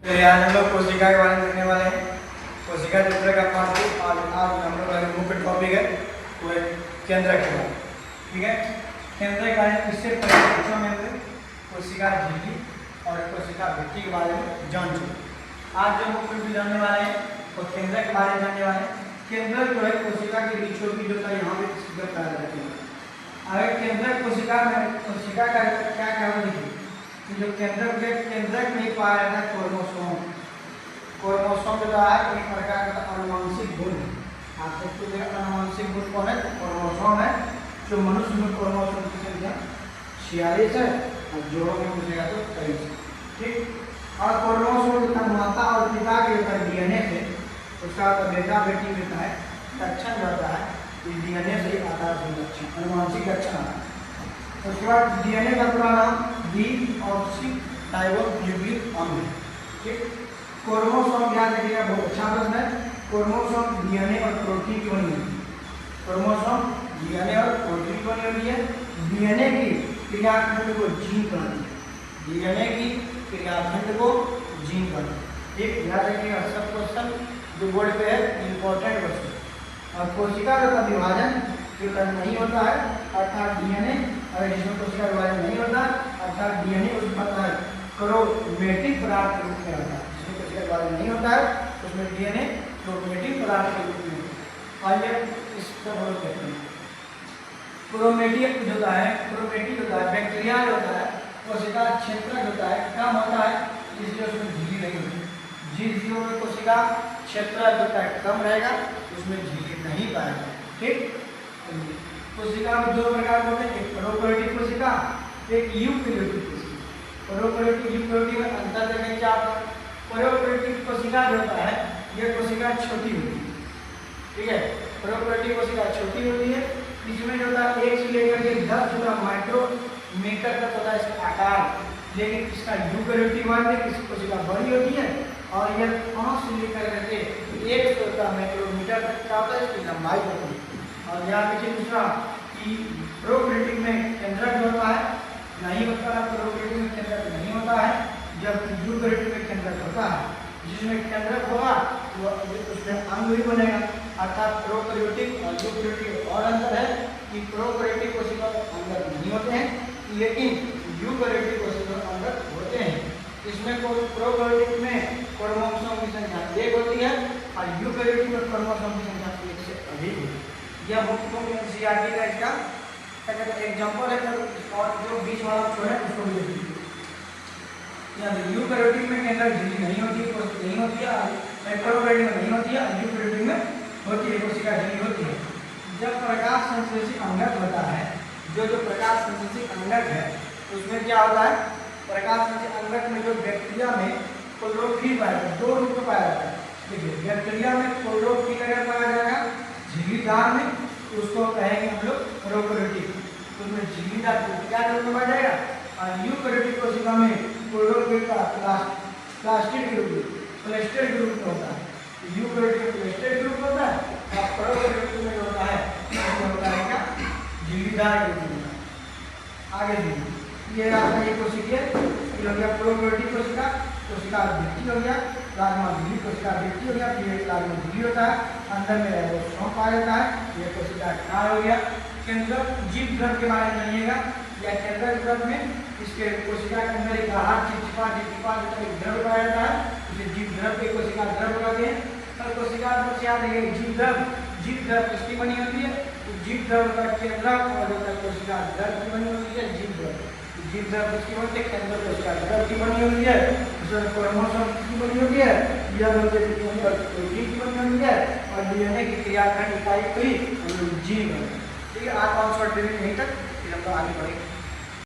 तो आज हम लोग कोशिका के बारे में देखने वाले हैं। कोशिका चित्र का पार्ट आज हम लोग का मुख्य टॉपिक है वो है केंद्रक के बारे में। ठीक है, केंद्रक का इससे पहले बच्चों में कोशिका झिल्ली और कोशिका भित्ति के बारे में जान चुके। आज जो मुख्य भी जानने वाले हैं वो केंद्रक के बारे में जानने वाले हैं। केंद्रक जो है कोशिका के बीचों की जो था यहाँ पे सीधा पाया जाता है। अगर केंद्रक कोशिका में कोशिका का क्या क्या देखिए जो केंद्रक नहीं पाया जाता क्रोमोसोम। क्रोमोसोम जो है एक प्रकार का आनुवंशिक गुण है। आप सबको देखा आनुवंशिक गुण कौन है? क्रोमोसोम है। जो मनुष्य में क्रोमोसोम की संख्या 46 है और जोड़ों में पूछेगा तो 23। ठीक, और क्रोमोसोम का माता और पिता के ऊपर डीएनए से उसका बेटा बेटी होता है लक्षण रहता है। डीएनए से आता है लक्षण, आनुवंशिक लक्षण आता है। उसके बाद डीएनए का पूरा नाम डीऑक्सीराइबोन्यूक्लिक अम्ल है। ठीक, क्रोमोसोम याद रखिएगा, बहुत अच्छा प्रश्न है। क्रोमोसोम डीएनए और प्रोटीन की बनी होती है। क्रोमोसोम डीएनए और प्रोटीन की बनी होती है। डीएनए की क्रियाखंड को जीन कहते हैं। डीएनए की क्रियाखंड को जीन कहते हैं। ठीक, याद रखिएगा सब क्वेश्चन जो बोर्ड पे है इंपॉर्टेंट क्वेश्चन। और कोशिका का विभाजन जो नहीं होता है अर्थात डीएनए, अगर जिसमें कोशिका विभाजन नहीं होता अर्थात डीएनए उस पता है क्रोमेटिक पदार्थ के रूप में आता है। जिसमें कोशिका विभाजन नहीं होता है उसमें डीएनए क्रोमेटिक पदार्थ के रूप में आइए इस पर हम कहते हैं। क्रोमेटिक होता है, क्रोमेटिक होता है बैक्टीरिया होता है, कोशिका क्षेत्र होता है कम होता है इसलिए उसमें झिल्ली नहीं होती। जिस जीवों में कोशिका क्षेत्र होता है कम रहेगा उसमें झिल्ली नहीं पाएगा। ठीक, कोशिका में दो प्रकार होते हैं, एक प्रोकैरियोटिक कोशिका, एक यूकैरियोटिक कोशिका। प्रोकैरियोटिक यूकैरियोटिक में अंतर देखें क्या होता है? प्रोकैरियोटिक कोशिका जो होता है यह कोशिका छोटी होती है। ठीक है, प्रोकैरियोटिक कोशिका छोटी होती है। इसमें जो होता है 1 से लेकर के 10 माइक्रोमीटर तक होता है इसका आकार। लेकिन इसका यूकैरियोटिक वाले इसकी कोशिका बड़ी होती है और यह 5 से लेकर के 100 माइक्रोमीटर तक का होता है इसकी लंबाई होती है। और यहाँ देखिए दूसरा कि प्रोकैरियोटिक में केंद्रक होता है नहीं होता है, प्रोकैरियोटिक में केंद्रक नहीं होता है, जबकि यूकैरियोटिक में केंद्रक होता है। जिसमें केंद्रक होगा वो उसमें अंग भी बनेगा। अर्थात प्रोकैरियोटिक और यूकैरियोटिक और अंतर है कि प्रोकैरियोटिक कोशिका अंदर नहीं होते हैं लेकिन यूकैरियोटिक कोशिका अंदर होते हैं। इसमें प्रोकैरियोटिक में क्रोमोसोम की संख्या 1 होती है और यूकैरियोटिक में क्रोमोसोम की संख्या 1 से अधिक होती है। यह मुख्य एनसीईआरटी का इसका एग्जांपल है। और जो बीच वाला छोड़ है उसको भी देखिए। यूकैरियोटिक में केंद्रक झिल्ली नहीं होती है, प्रोकैरियोटिक में नहीं होती है, यूकैरियोटिक में होती है, कोशिका झिल्ली होती है। जब प्रकाश संश्लेषी अंगक होता है, जो प्रकाश संश्लेषी अंगक है उसमें क्या होता है? प्रकाश संश्लेषी अंगक में जो बैक्टीरिया में क्लोरोफिल पाया जाता है, 2 रूप में पाया जाता है। देखिए बैक्टीरिया में क्लोरोफिल अगर पाया जाएगा झिल्लीदार में उसको कहेंगे हम लोग प्रोकैरियोटिक। उसमें झिल्लीदार क्या रूप में पाया जाएगा? और यूकैरियोटिक कोशिका में क्लोरोफिल का प्लास्टिक के रूप में क्लस्टर के रूप में होता है। यूकैरियोटिक में क्लस्टर के रूप में होता है और प्रोकैरियोटिक में जो होता है उसमें होता है क्या? झिल्लीदार के रूप में। आगे देखिए ये आपका ये कोशिका हो गया प्रोकैरियोटिक कोशिका, कोशिका भित्ति हो गया, प्लाज्मा झिल्ली कोशिका भित्ति हो गया, फिर प्लाज्मा झिल्ली होता है, अंदर में राइबोसोम पाया जाता है, ये कोशिका कण हो गया। केंद्रक जीव द्रव के बारे में जानिएगा। या केंद्रक द्रव में इसके कोशिका के अंदर एक आहार चिपचिपा द्रव पाया जाता है, इसे जीव द्रव के कोशिका द्रव कहते हैं। और कोशिका द्रव से याद रखिए जीव द्रव किसकी बनी होती है? जीव द्रव का केंद्रक और कोशिका द्रव की बनी होती है। जीव द्रव किसकी बनती है? केंद्रक कोशिका द्रव की बनी होती है। इसमें क्रोमोसोम किसकी बनी होती है? यह बोलते हैं कि प्रोटीन की बनी होती है और डीएनए की क्रियाखंड इकाई हुई जीव है। ठीक है, आज 5 मिनट यहीं तक, फिर हम आगे बढ़ेंगे।